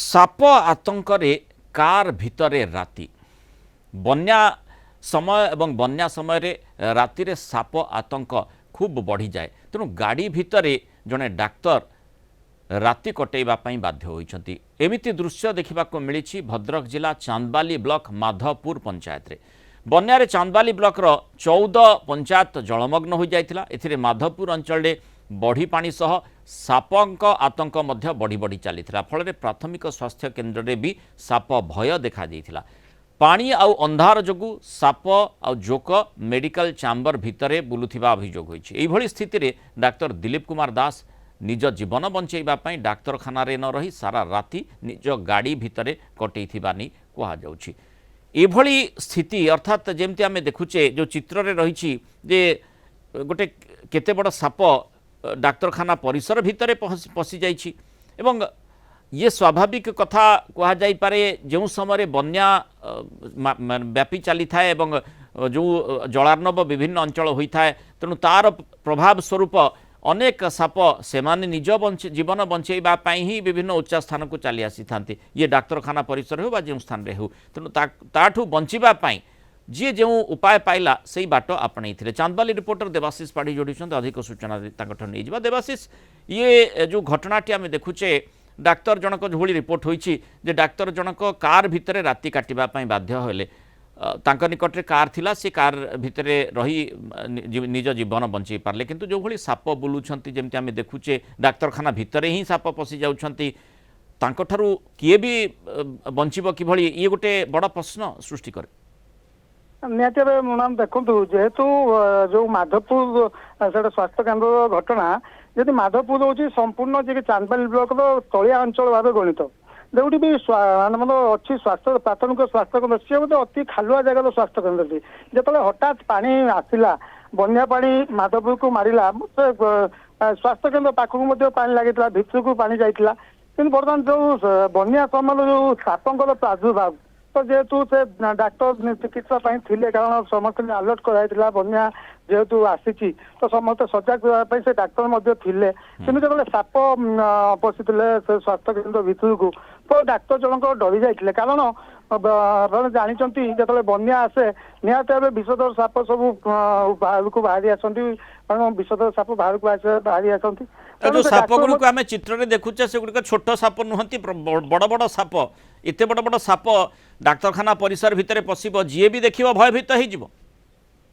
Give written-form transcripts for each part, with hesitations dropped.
Shop आतंकरे car भितरे राति बन्या समय एवं बन्या समय रे राति रे साप आतंक खूब बढ़ी जाए तेणु गाड़ी भितरे जड़े डाक्तर राति कटेवा बाध्य होइछंती। एमिति दृश्य देखा मिली भद्रक जिला चांदबाली ब्लॉक माधवपुर पंचायत रे बन्या चांदबाली ब्लॉक रो 14 पंचायत जलमग्न हो जाइथिला। एथिरे माधवपुर अंचल रे बढ़ी पानी सह सापंक आतंक मध्य बढ़ी बढ़ी चलीथिला। फल प्राथमिक स्वास्थ्य केन्द्र रे भी साप भय देखा देइथिला। पानी आउ अंधार जोगु साप आउ जोक मेडिकल चैम्बर भितरे बुलुथिबा अभियोग होइछि। एही भली स्थिति रे डाक्टर दिलीप कुमार दास निज जीवन बंचेबा पई डाक्तरखाना रे न रही सारा राति निज गाड़ी भितरे कटेइथिबा नि कुहा जाउछि। एभली स्थिति अर्थात जेमती आमे देखुचे जो चित्र रे रहिछि जे गोटे केते बड़ साप डाक्तरखाना परिसर भितरे पशि जाइछि एवं ये स्वाभाविक कथा कहा जाई पारे जो समय बन्या व्यापी चली थाए एवं जो जलार्णव विभिन्न अंचल होता है तेणु तार प्रभाव स्वरूप अनेक साप से निज जीवन बंचेबा ही विभिन्न उच्चा स्थान को चली आसी था। ये डाक्तरखाना परिसर हो जो स्थान रे हो तेणु ताठू बंचापी जी जो उपाय पाइला से बाट आपणे चांदबाली रिपोर्टर देवाशीष पाढ़ी जोड़ी अधिक सूचना नहीं जा। देवाशीष ये जो घटनाटी आम देखुचे डाक्तर जनक भली रिपोर्ट होइछि जे डाक्तर जनक कार भितरे राति काटिबा पई बाध्य होले तांक निकटरे कार थिला से कार भितरे रही निज जीवन बंचई पारले किंतु जो भली साप बुलुछंती जेमति आमे देखुचे डाक्तरखाना भितरे ही साप पसि जाउछंती तांक ठारू किए भी बंचिबो कि भली ये गोटे बड़ प्रश्न सृष्टि करे। निहत मैम देखु जेहेतु जो माधवपुर से स्वास्थ्य केन्द्र घटना जदि माधवपुर हूँ संपूर्ण जी चांदबाली ब्लॉक तलिया अंचल भाव गणित जोटी भी मतलब अच्छी स्वास्थ्य प्राथमिक स्वास्थ्य केन्द्र सी अति खालुआ जगह स्वास्थ्य केन्द्र जो हठात पानी आसला बन्या पानी माधवपुर को मारा स्वास्थ्य केन्द्र पाखक पानी लगी भितर को पानी जाइला कि बर्तमान जो बन्या समय जो सापंकर प्रादुर्भाव तो जेहेतु से डाक्तर चिकित्सा थे कारण समस्त अलर्ट कराइला बन्या जेहेतु आसी तो समस्त सजग से डाक्तर थे कि जो साप पशि स्वास्थ्य केन्द्र भितर को तो डाक्तर जनक डरी जाते कारण जानते जो बन्या आसे निहत भाव विषधर साप सब बाहर को बाहरी आसती कारण विषधर साप बाहर को बाहरी आसती जो साप गुड़िक आम चित्र देखुचे से गुड़िक छोट साप नुहति बड़ बड़ साप एत बड़ बड़ साप डाक्तरखाना परिसर भितर पशिब जी भी देखिए भयभीत हो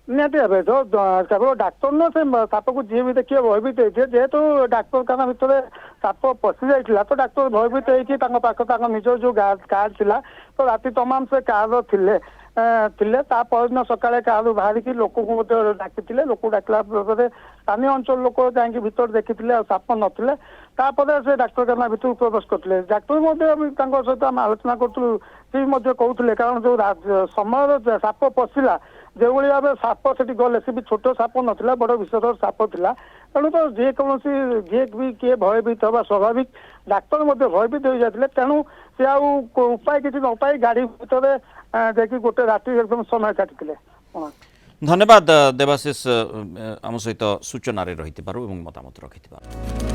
निहती भाव जो केवल डाक्तर न से साप को जी भी देखिए भयभीत जेहेतु डाक्तरखाना भितर साप पशि जाइला तो डाक्तर भयभीत होकर निज जो कार थिला तो राति तमाम से कार थिले दिन सकाଳେ कार बाहर की लोक डाकी लोक डाकला स्थानीय अंचल लोक जाकि भर देखी साप नथिले से डाक्तरखाना भितर प्रवेश करते डाक्तर सहित आम आलोचना करूँ कहते कारण जो समय साप पशिला जो भाव साप से गले से भी छोट साप नाला बड़ विषधर साप था तेणु तो जेकोसी जी भी किए भयभीत हवा स्वाभाविक डाक्तर भयभीत हो जाते तेणु सी उपाय किसी न पाई गाड़ी भितर देखिए गोटे राति एकदम समय काटि। धन्यवाद देवाशीष आम सहित सूचना रही मतामत रखि।